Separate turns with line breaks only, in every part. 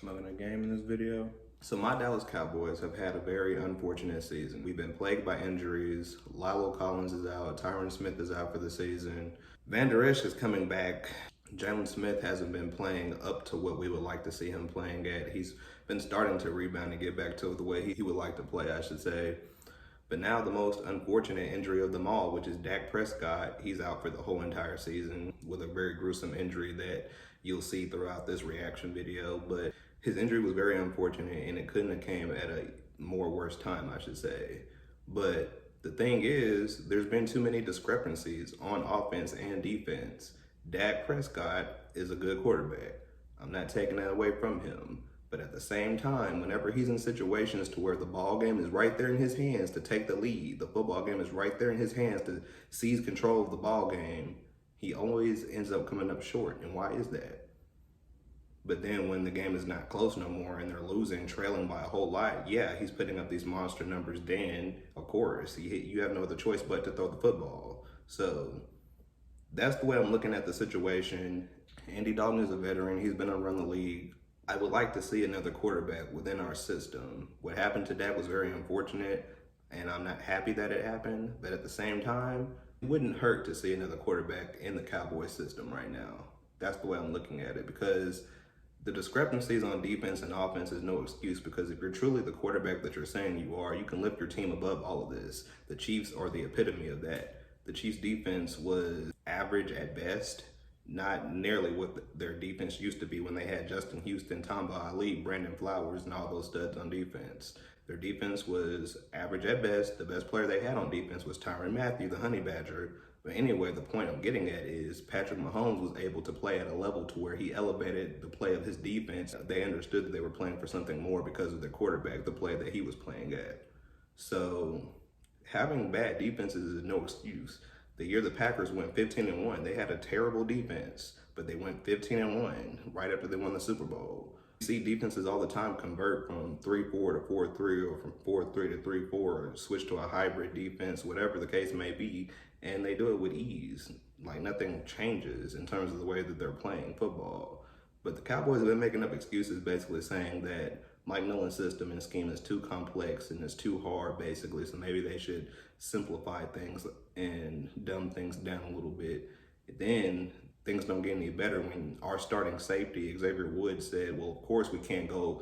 Smoking a game in this video. So my Dallas Cowboys have had a very unfortunate season. We've been plagued by injuries. Lilo Collins is out. Tyron Smith is out for the season. Van Der Esch is coming back. Jalen Smith hasn't been playing up to what we would like to see him playing at. He's been starting to rebound and get back to the way he would like to play, I should say. But now the most unfortunate injury of them all, which is Dak Prescott, he's out for the whole entire season with a very gruesome injury that you'll see throughout this reaction video. But his injury was very unfortunate and it couldn't have came at a more worse time, I should say. But the thing is, there's been too many discrepancies on offense and defense. Dak Prescott is a good quarterback. I'm not taking that away from him. But at the same time, whenever he's in situations to where the ball game is right there in his hands to take the lead, the football game is right there in his hands to seize control of the ball game, he always ends up coming up short. And why is that? But then when the game is not close no more and they're losing, trailing by a whole lot, yeah, he's putting up these monster numbers. Then, of course, you have no other choice but to throw the football. So that's the way I'm looking at the situation. Andy Dalton is a veteran. He's been around the league. I would like to see another quarterback within our system. What happened to Dak was very unfortunate, and I'm not happy that it happened. But at the same time, it wouldn't hurt to see another quarterback in the Cowboys system right now. That's the way I'm looking at it, because the discrepancies on defense and offense is no excuse, because if you're truly the quarterback that you're saying you are, you can lift your team above all of this. The Chiefs are the epitome of that. The Chiefs defense was average at best, not nearly what their defense used to be when they had Justin Houston, Tamba Ali, Brandon Flowers, and all those studs on defense. Their defense was average at best. The best player they had on defense was Tyrann Mathieu, the Honey Badger. But anyway, the point I'm getting at is Patrick Mahomes was able to play at a level to where he elevated the play of his defense. They understood that they were playing for something more because of their quarterback, the play that he was playing at. So having bad defenses is no excuse. The year the Packers went 15-1, they had a terrible defense, but they went 15-1 right after they won the Super Bowl. You see defenses all the time convert from 3-4 to 4-3 or from 4-3 to 3-4, or switch to a hybrid defense, whatever the case may be, and they do it with ease. Like nothing changes in terms of the way that they're playing football. But the Cowboys have been making up excuses, basically saying that Mike Nolan's system and scheme is too complex and it's too hard, basically, so maybe they should simplify things and dumb things down a little bit. Then things don't get any better when our starting safety, Xavier Woods, said, well, of course we can't go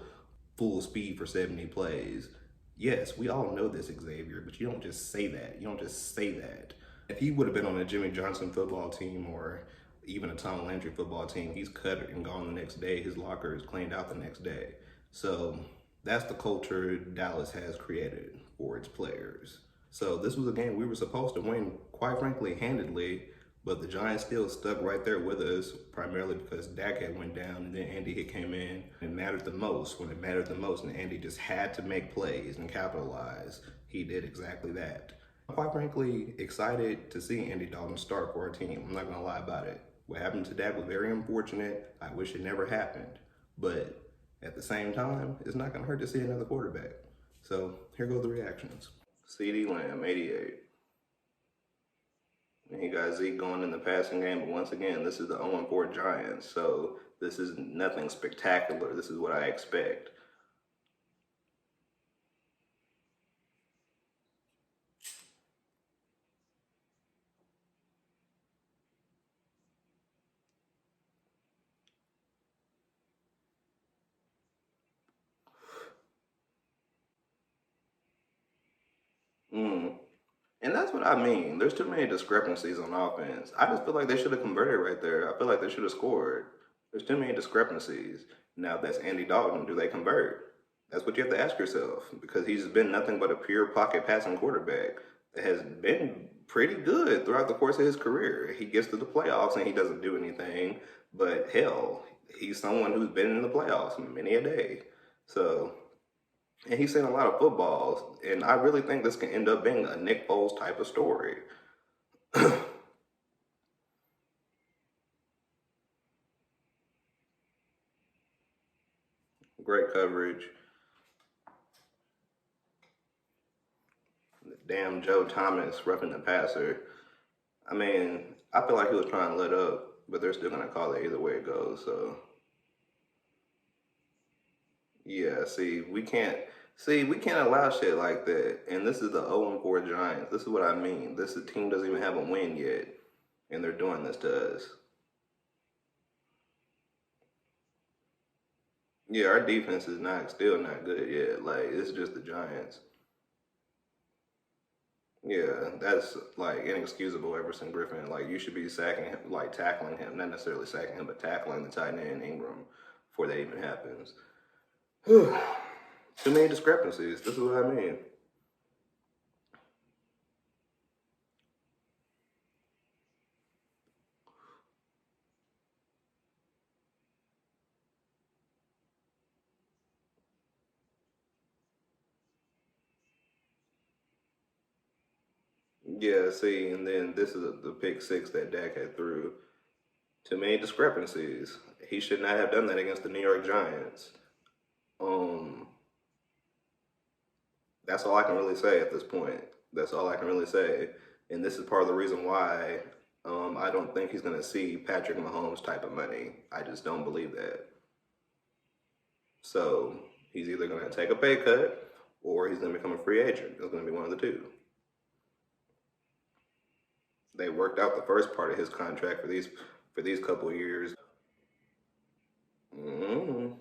full speed for 70 plays. Yes, we all know this, Xavier, but you don't just say that. You don't just say that. If he would have been on a Jimmy Johnson football team or even a Tom Landry football team, he's cut and gone the next day. His locker is cleaned out the next day. So that's the culture Dallas has created for its players. So this was a game we were supposed to win, quite frankly, handedly, but the Giants still stuck right there with us, primarily because Dak had went down and then Andy had came in. It mattered the most when it mattered the most, and Andy just had to make plays and capitalize. He did exactly that. I'm quite frankly excited to see Andy Dalton start for our team. I'm not gonna lie about it. What happened to Dak was very unfortunate. I wish it never happened, but at the same time, it's not going to hurt to see another quarterback. So here go the reactions. CeeDee Lamb, 88. And you got Zeke going in the passing game, but once again, this is the 0-4 Giants, so this is nothing spectacular. This is what I expect. And that's what I mean. There's too many discrepancies on offense. I just feel like they should have converted right there. I feel like they should have scored. There's too many discrepancies. Now, if that's Andy Dalton, do they convert? That's what you have to ask yourself, because he's been nothing but a pure pocket passing quarterback that has been pretty good throughout the course of his career. He gets to the playoffs and he doesn't do anything, but hell, he's someone who's been in the playoffs many a day. So, and he's seen a lot of footballs, and I really think this can end up being a Nick Foles type of story. Great coverage. Damn Joe Thomas roughing the passer. I mean, I feel like he was trying to let up, but they're still going to call it either way it goes, so. Yeah, we can't allow shit like that. And this is the 0-4 Giants. This is what I mean. This team doesn't even have a win yet, and they're doing this to us. Yeah, our defense is not still not good yet. Like it's just the Giants. Yeah, that's like inexcusable, Everson Griffin. Like you should be sacking him, like tackling him, not necessarily sacking him, but tackling the tight end Ingram before that even happens. Too many discrepancies. This is what I mean. Yeah, see, and then this is the pick six that Dak had threw. Too many discrepancies. He should not have done that against the New York Giants. Um, that's all I can really say at this point. That's all I can really say. And this is part of the reason why I don't think he's going to see Patrick Mahomes type of money. I just don't believe that. So he's either going to take a pay cut or he's going to become a free agent. It's going to be one of the two. They worked out the first part of his contract for these couple of years. Mm-hmm.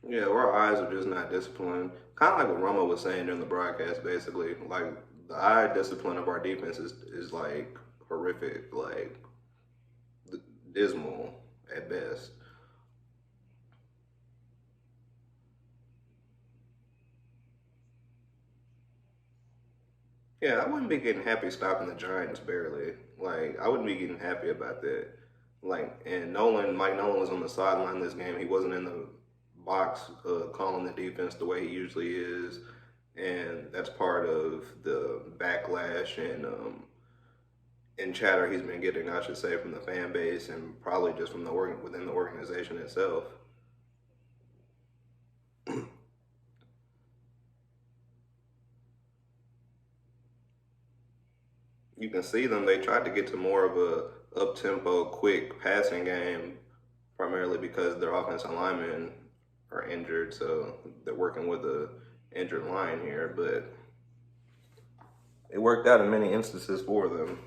Yeah, our eyes are just not disciplined. Kind of like what Romo was saying during the broadcast, basically. Like the eye discipline of our defense is like horrific, like dismal at best. Yeah, I wouldn't be getting happy stopping the Giants barely. Like I wouldn't be getting happy about that. Like and Mike Nolan was on the sideline this game. He wasn't in the box calling the defense the way he usually is, and that's part of the backlash and chatter he's been getting, I should say, from the fan base and probably just from the within the organization itself. You can see them. They tried to get to more of a up tempo, quick passing game, primarily because their offensive linemen are injured, so they're working with a injured line here. But it worked out in many instances for them.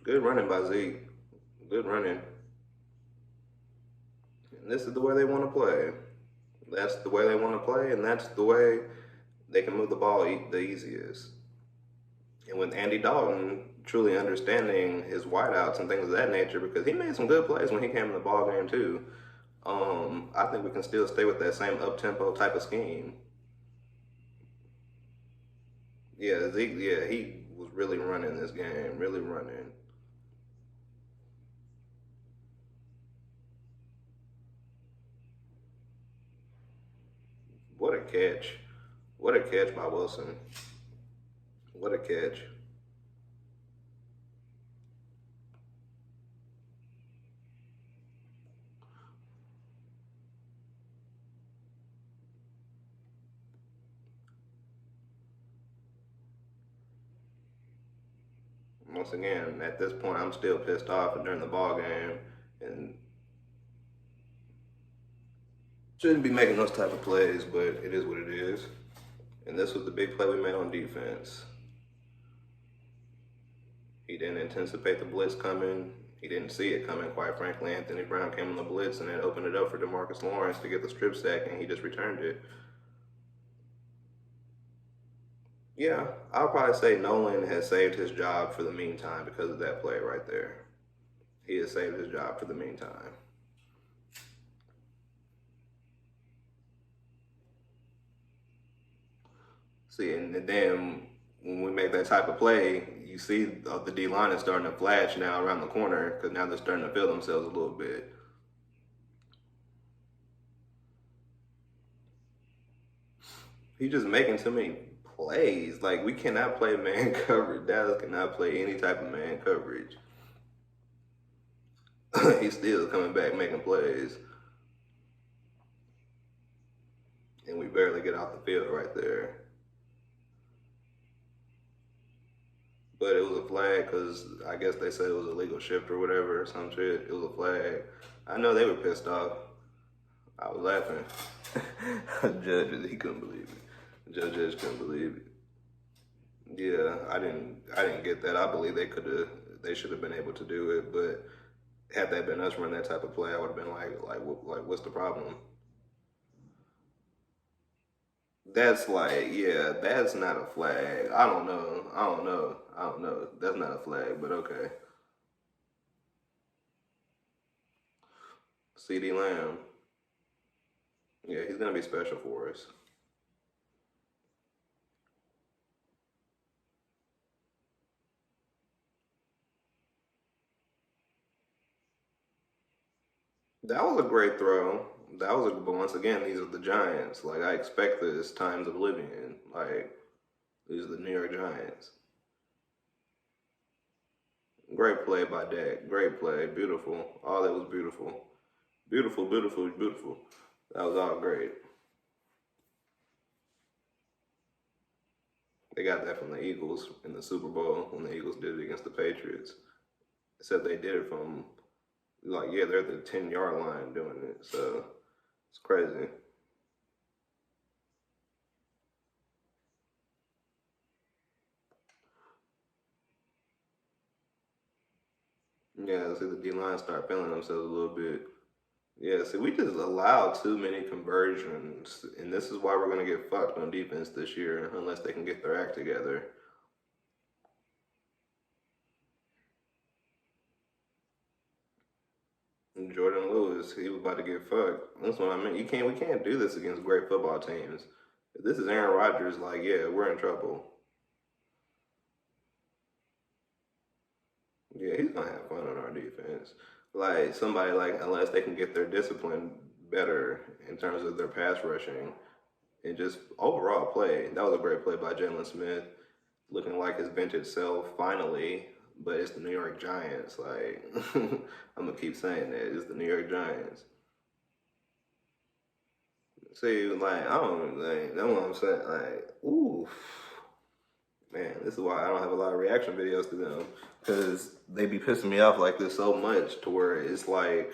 Good running by Zeke. Good running. And this is the way they want to play. That's the way they want to play, and that's the way they can move the ball the easiest. And with Andy Dalton truly understanding his wideouts and things of that nature, because he made some good plays when he came in the ball game too. I think we can still stay with that same up tempo type of scheme. Yeah, Zeke. Yeah, he was really running this game, really running. What a catch! What a catch by Wilson! What a catch! Once again, at this point, I'm still pissed off during the ball game, and shouldn't be making those type of plays, but it is what it is. And this was the big play we made on defense. He didn't anticipate the blitz coming. He didn't see it coming, quite frankly. Anthony Brown came on the blitz and then opened it up for DeMarcus Lawrence to get the strip sack, and he just returned it. Yeah, I'll probably say Nolan has saved his job for the meantime because of that play right there. He has saved his job for the meantime. See, and then when we make that type of play, you see the D line is starting to flash now around the corner because now they're starting to feel themselves a little bit. He's just making too many plays. Like we cannot play man coverage. Dallas cannot play any type of man coverage. He's still coming back making plays, and we barely get off the field right there. But it was a flag because I guess they said it was a legal shift or whatever or some shit. It was a flag. I know they were pissed off. I was laughing. Judge, he couldn't believe it. Judge couldn't believe it. Yeah, I didn't get that. I believe they should have been able to do it, but had that been us running that type of play, I would have been like, what's the problem? That's like, yeah, that's not a flag. I don't know. I don't know. I don't know. That's not a flag, but okay. CD Lamb. Yeah, he's gonna be special for us. That was a great throw. That was but once again, these are the Giants. Like I expect this times of living in. Like these are the New York Giants. Great play by Dak. Great play. Beautiful. All that was beautiful. Beautiful, beautiful, beautiful. That was all great. They got that from the Eagles in the Super Bowl when the Eagles did it against the Patriots. Except they did it from like yeah, they're at the 10-yard line doing it. So it's crazy. Yeah, see the D line start feeling themselves a little bit. Yeah, see, we just allow too many conversions, and this is why we're gonna get fucked on defense this year unless they can get their act together. And Jordan Lewis, he was about to get fucked. That's what I mean. We can't do this against great football teams. If this is Aaron Rodgers, like, yeah, we're in trouble. Yeah, he's gonna have fun on our defense. Like somebody like unless they can get their discipline better in terms of their pass rushing and just overall play. That was a great play by Jalen Smith, looking like his vintage self finally. But it's the New York Giants. Like I'm gonna keep saying that it's the New York Giants. See, like I don't like that's what I'm saying. Like, ooh, man, this is why I don't have a lot of reaction videos to them because they be pissing me off like this so much to where it's like,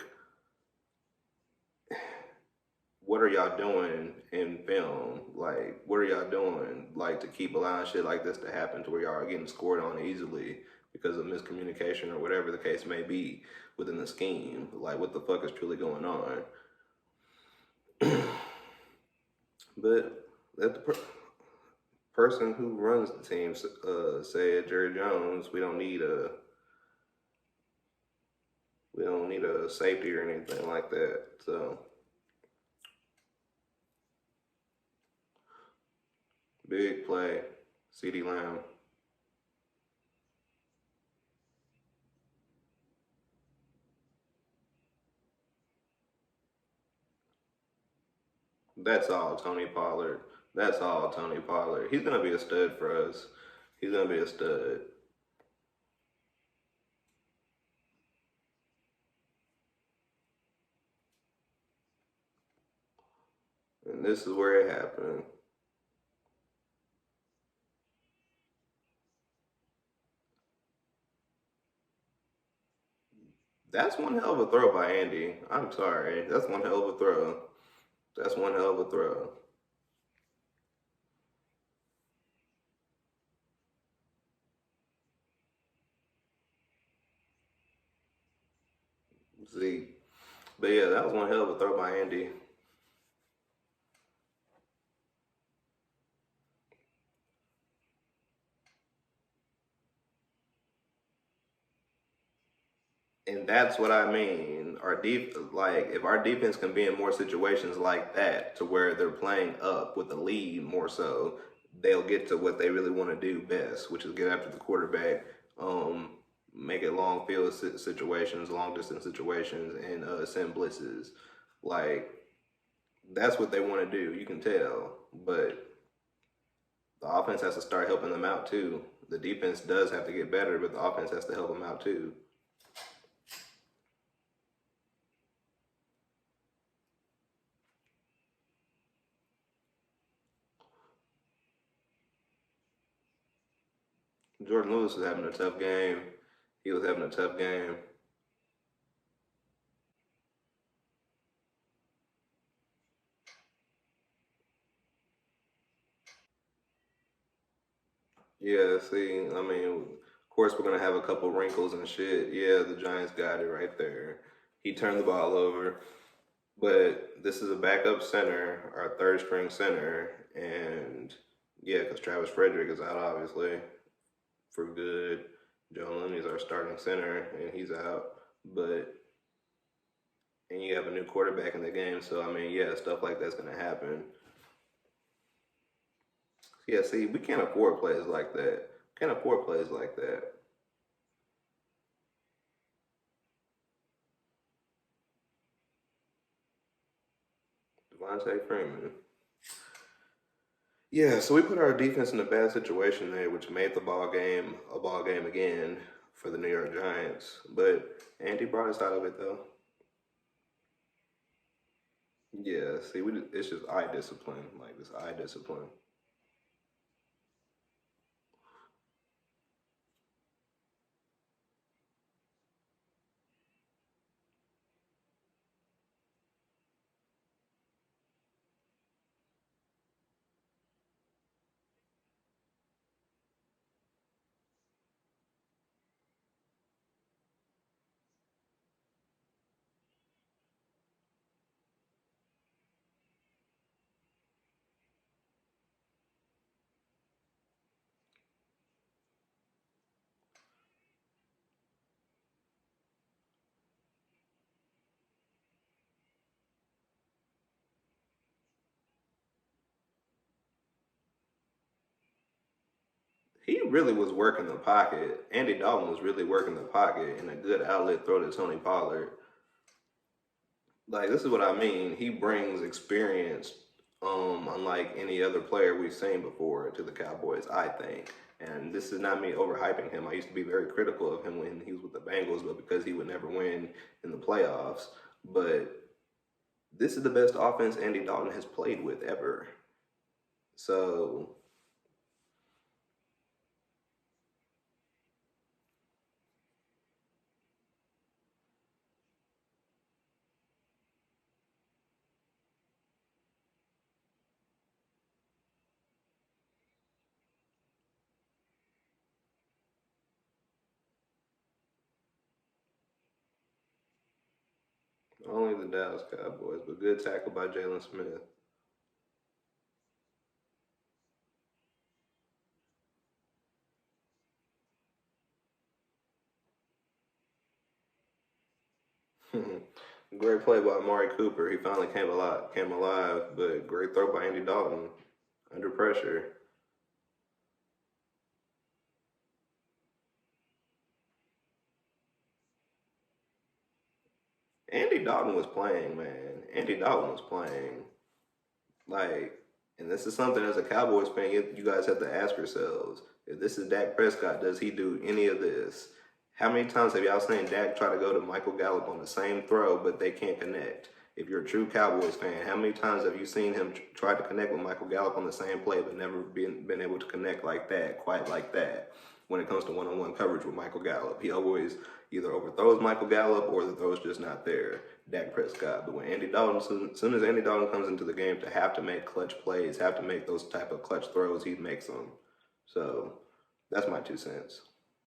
what are y'all doing in film? Like, what are y'all doing like to keep allowing shit like this to happen to where y'all are getting scored on easily because of miscommunication or whatever the case may be within the scheme? Like, what the fuck is truly going on? But let the person who runs the team said, Jerry Jones, we don't need a safety or anything like that. So big play, CD Lamb. That's all Tony Pollard. That's all Tony Pollard. He's gonna be a stud for us. He's gonna be a stud. And this is where it happened. That's one hell of a throw by Andy. I'm sorry. That's one hell of a throw. That's one hell of a throw. See. But yeah, that was one hell of a throw by Andy. And that's what I mean. Like if our defense can be in more situations like that, to where they're playing up with the lead more so, they'll get to what they really want to do best, which is get after the quarterback, make it long field situations, long distance situations, and send blitzes. Like that's what they want to do. You can tell, but The offense has to start helping them out too. The defense does have to get better, but the offense has to help them out too. Jordan Lewis was having a tough game. He was having a tough game. Yeah, see, I mean, of course we're gonna have a couple wrinkles and shit. Yeah, the Giants got it right there. He turned the ball over, but this is a backup center, our third string center, and yeah, because Travis Frederick is out obviously for good. Joe Looney's our starting center, and he's out. But and you have a new quarterback in the game, so I mean, yeah, stuff like that's gonna happen. Yeah, see, we can't afford plays like that. Can't afford plays like that. Devontae Freeman. Yeah, so we put our defense in a bad situation there, which made the ball game a ball game again for the New York Giants. But Andy brought us out of it though. Yeah, see, it's just eye discipline, like this eye discipline. He really was working the pocket. Andy Dalton was really working the pocket and a good outlet throw to Tony Pollard. Like this is what I mean. He brings experience, unlike any other player we've seen before to the Cowboys, I think. And this is not me overhyping him. I used to be very critical of him when he was with the Bengals, but because he would never win in the playoffs. But this is the best offense Andy Dalton has played with ever. So only the Dallas Cowboys, but good tackle by Jalen Smith. Great play by Amari Cooper. He finally came alive, but great throw by Andy Dalton under pressure. Andy Dalton was playing, man. Andy Dalton was playing. Like, and this is something as a Cowboys fan, you guys have to ask yourselves: if this is Dak Prescott, does he do any of this? How many times have y'all seen Dak try to go to Michael Gallup on the same throw, but they can't connect? If you're a true Cowboys fan, how many times have you seen him try to connect with Michael Gallup on the same play, but never been able to connect like that, quite like that? When it comes to one-on-one coverage with Michael Gallup, he always either overthrows Michael Gallup or the throw's just not there. Dak Prescott. But when Andy Dalton, as soon as Andy Dalton comes into the game to have to make clutch plays, have to make those type of clutch throws, he makes them. So that's my 2 cents.